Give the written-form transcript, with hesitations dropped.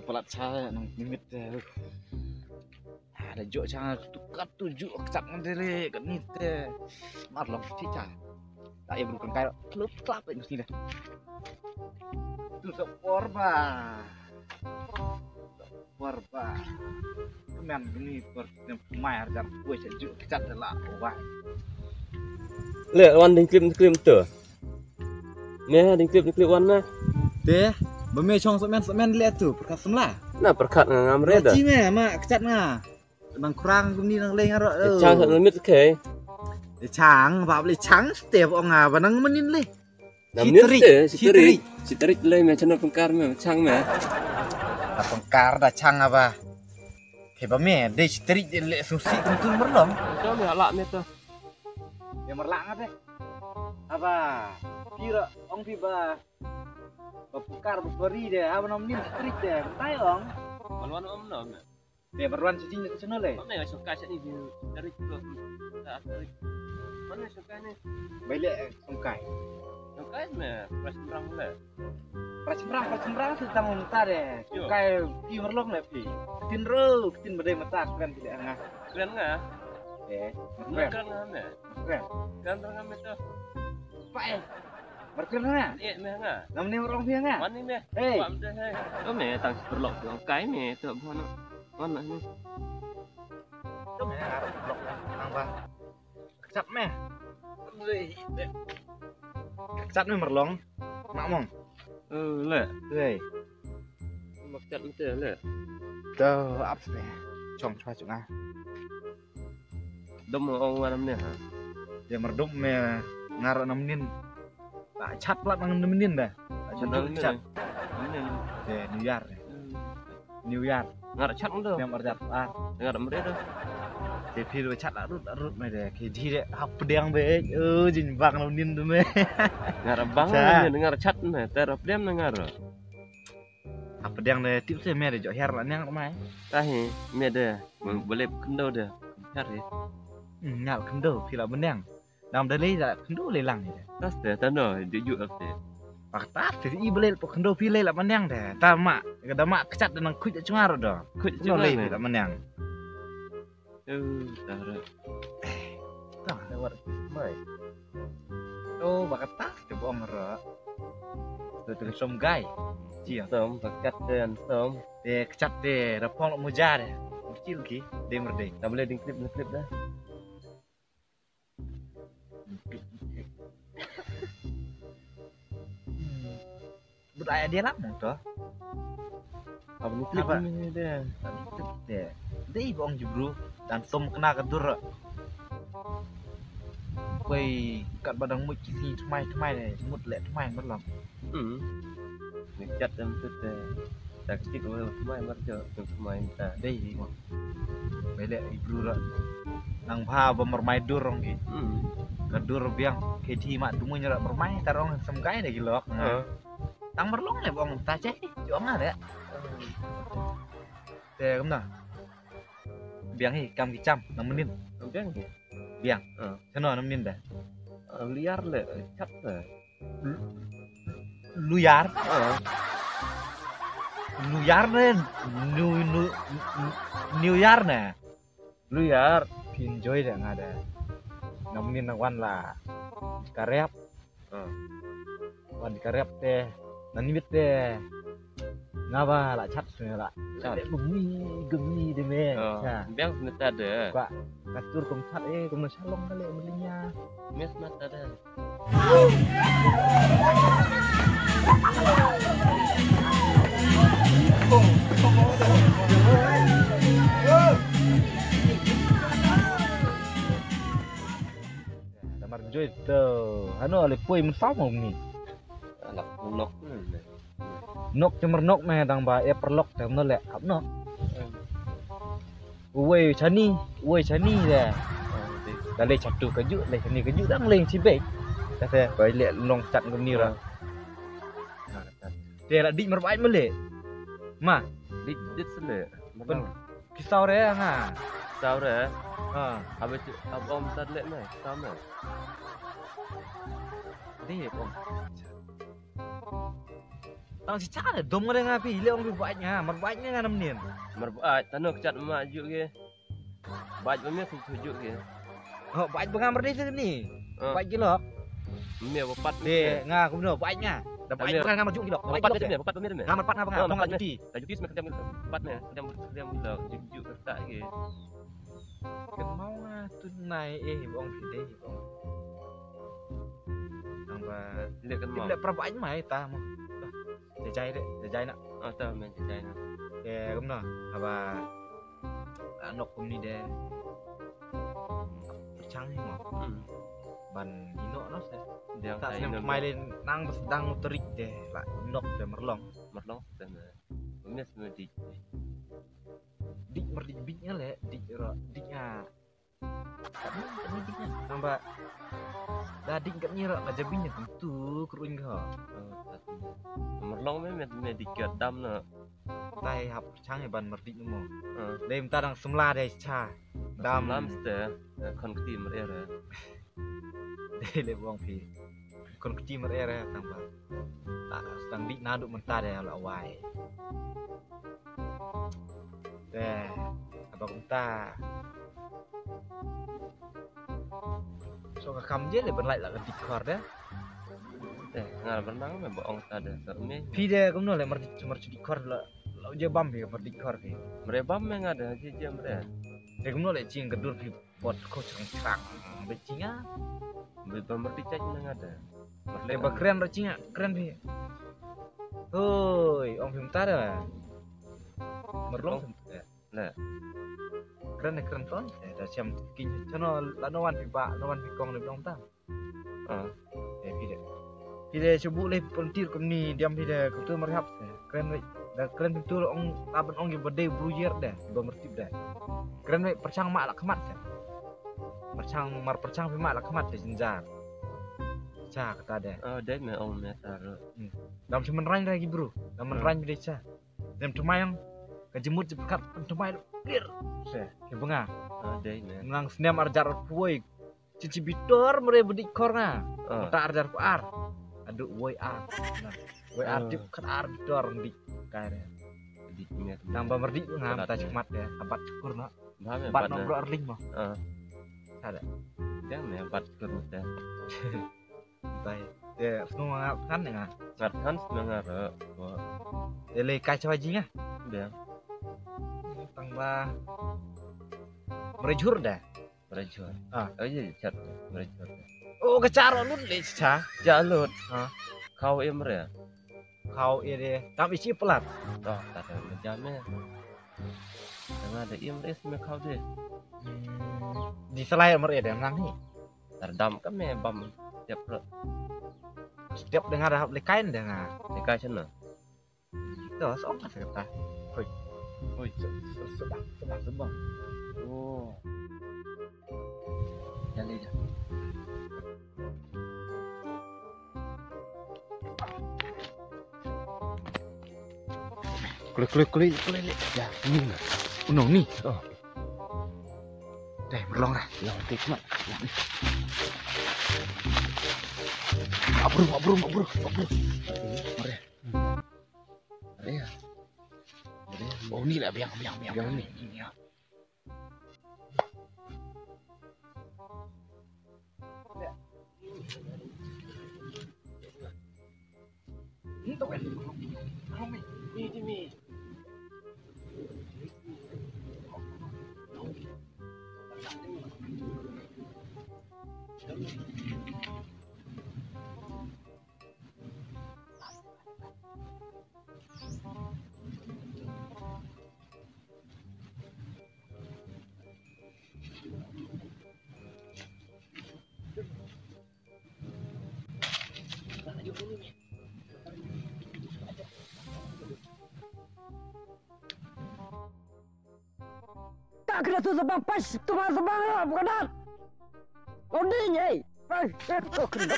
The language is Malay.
pelat saya nang mimit deh. Ada jok jangan tukat tujuk kecak mandiri kat ni deh. Marlong cica. Tak ya bukan kayak klub itu mesti dah. Tu porba. Porba. Kemen ini per yang pemain jar gue sejuk kecak dah wah. Le wan ding klip tu. Nè ding klip wan na. Deh, beme chong semen lihat tu perkat semlah. Nah perkat ngam red dah. Ci me mak kecat ngah. Nang kurang gumni nang leng aro. Chang kat limit ke. Chang, apa boleh chang step ngah banang menin le. Namanya siterik le me channel pengkar me chang me. Pengkar dah chang apa? Heba me, deh siterik le susi tentu merlong. Kau me alak me tu. Ya merlak ngah apa? Pira ong piba. Pengkar beri deh, apa namanya siterik deh. Tai ong. Malwan nom. Dia berwan sejinya tu channel le. Mana yang suka sini siterik tu. Siterik. Mana suka ni? Bailek sungkai. Suka me prasemrang le. Prasemrang sedang mentar deh. Sungkai pi merlong le pi. Ketin badai mata kan tidak ngah. Keren ngah? Keren ngah me. Keren ngah me tu. Pai. Merkeren ngah? Iya me ngah. Namanya orang dia ngah? Mana me? Hei. Tu me tang berlok tu kai me tu mana? Mana ni? Tu me arah blok nang ba. Kecap me. Kecap me merlong. Mak mong. Le. Hei. Mak cat itu le. Tu apa me? Chong chua chung ah. Dom orang mana ni ha? Dia merdum me ngarok namnin. Tak cat pula nang namnin dah. Cat. Ini New Year. Ngarok cat tu. Yang berjat Ngarok mereka tu. Tapi lu cat arut me deh. Kedi deh. Apa yang baik? Jinbang namnin tu me. Ngarok bang ni ngarok cat me. Terap dia ngarok. Apa yang deh tips me deh jauh hair lah yang ramai. Tahi me deh. Boleh kendo deh. Hair. Ngap kendo pila benang. Nam dalai dah kendo lelang ni. Tas deh tano jujur apa. Pakta si boleh pok kendo pilih lah benang deh. Tamak, kada mak kecat dan kuit cungar dah. Kuit cungar lah benang. Tahu. Tah lewat mai. Oh, bakata coba ngera. Tu som gai. Cia. Som pakat dan som. Deh kecat deh, rapong mujar deh. Kecil ki, deh merdek. Tak boleh di klip dah. Budaya dia lama tu. Apa ni klip ni dia? Dia. Dia bong jubru dan som kena kedur. Wei, kat badang mut kisi thmai deh, mut lek thmai merlam. Ni cat dan tu deh. Tak kecil tu thmai merjo thmai ta. Dei mo. Belek ibru rak. Nang pha bermain dur rong ki. Kedur biang kedi mak tumu nyerak bermain tarong semkai dah gilok. Tang merlong le bong ta ceh juang ada. Deh kemna. Biang hi kam kicam 6 menit. Biang. Biang. Seno 6 menit dah. Liar le cat dah. Luyar. Luyar nen. New Year nah. Luyar. Enjoy dah ngada. 6 menit nang wan lah. Karyap. Wan karyap teh. Nanimit deh. Ngapa lah cat sebenarnya lah. Gemi deh me. Biang sebentar deh. Pak katur kum cat kum Shailang kali melinya. Mes mata deh. Namar joy tu. Anu oleh puai mensam ni. Anak nok ni. Nok cemar nok me dang ba perlok tam no lek hap nok. Uwe chani deh. Dah le chatu kajuk le chani kajuk dang leng cibek. Kata bai lek long cat ngam ni ra. Dia la dik merbai mele. Ma, Dit sele. ben kisau re ha. Sao re? Habis om tad lek mai. Sama. Ni om. Tang si cara dom ngada ngapi, le ong baiknya, merbaiknya ngana menin. Merbaik tanah kecat maju ke. Baik memang tujuh ke. Oh, baik bengamar ni tu ni. Baik gilok. Memang bapak Deh, ngah aku benar baiknya. Dah baik bukan ngamar juk gilok. Baik bapak gilok. dia bapak memang. Ngamar pat ngapa ngah, tong juti. Kajuk semua kerja bapak ni, kerja gilok, jujuk kertas ke. Kan mau ngah tunai bong pide bong. Tambah Lihat kan mau. Tidak perbaik mai ta mo. Jajai nak. Oh, tahu main jajai nak. Ya, kumna. Apa anak kum ni deh. Pyrshang ni mo. Ban inok no se. Dia Tak senang mai lên nang sdang terik deh, lah inok deh merlong. Merlong dan memang semua di. Dik merdik biknya le, diknya. Tapi diknya tambah dadik kat nyirok aja binya tentu keruin kau. Merlong memang dikhar dam na. Tai hap Pyrshang ban merdik mo. Lem tadang semla deh cha. Dam lamster kon keti merera. Deh le bong pi. Kon keti merera tambah. Tak sedang dik naduk mentah deh la wai. Deh, abang mentah. So kam je le berlai la dikhar dah. Ngal berenang memang bohong ada. Kami. Pide kamu le merdi dikhar la je bam pi dikhar pi. Mereka memang ada je mereka. Deh kamu le cing gedur pi pot ko cerang. Becinga. Mereka cek memang ada. Mereka keren becinga, keren pi. Hoi, om film tada. Merlong Lah. Keren kan? Dah siam kin chano la no wan pi ba, no wan pi kong le bong ta. Pide. Pide cubu le pentir kum ni diam pide ku tu merhap. Keren we. Dah keren betul ong aban ong ge berde bruyer dah, ba mertib dah. Keren we Pyrshang mak la kemat. Pyrshang pi mak la kemat de jenjar. Cha kata dah. Oh, dah memang taruh. Dalam cuman rang lagi bro. Dalam rang dia cha. Dalam cuma yang kejemut jekat cuma clear. Se, ke benga. Oh, dah memang. Nang senam arjar woi. Cici bitor mere dikhar na. Ta arjar ar. Haduh woi ar. Nah, woi ar dip kan ar bitor di kaire. Tambah merdi ngam ta cemat ya. Abat syukur nak. Bat no bro arling mah. Ada. Dia memang bat syukur dah. Baik. Ya, semua kan ngah. Ngatkan sebenarnya. Dia le kai cawajinya. Dia. Tambah merejur dah. Merejur. Oh iya cat merejur. Oh kecaro lu le cha. Jalut. Kau emre. Kau ini tam isi pelat. Oh, tak ada menjamin. Karena ada emre semua kau deh. Di selai emre ada nang ni. Terdam kan memang setiap dengar ada lekain dengar. Dekai shna. Itu sok apa kata. Hoi, sedang. Oh. Jadi dah. Kulit. Ya, ini lah. Unong ni. Oh. Deh, berlong lah. Long tik mak. Abru. Mare. Ya. Oh ni lah biang ni. Ini ya. Ini tu kan. Ini. Tak kena tu sebang pas tu sebang lah bukan nak. Oh ni nyai. Pas tu kena.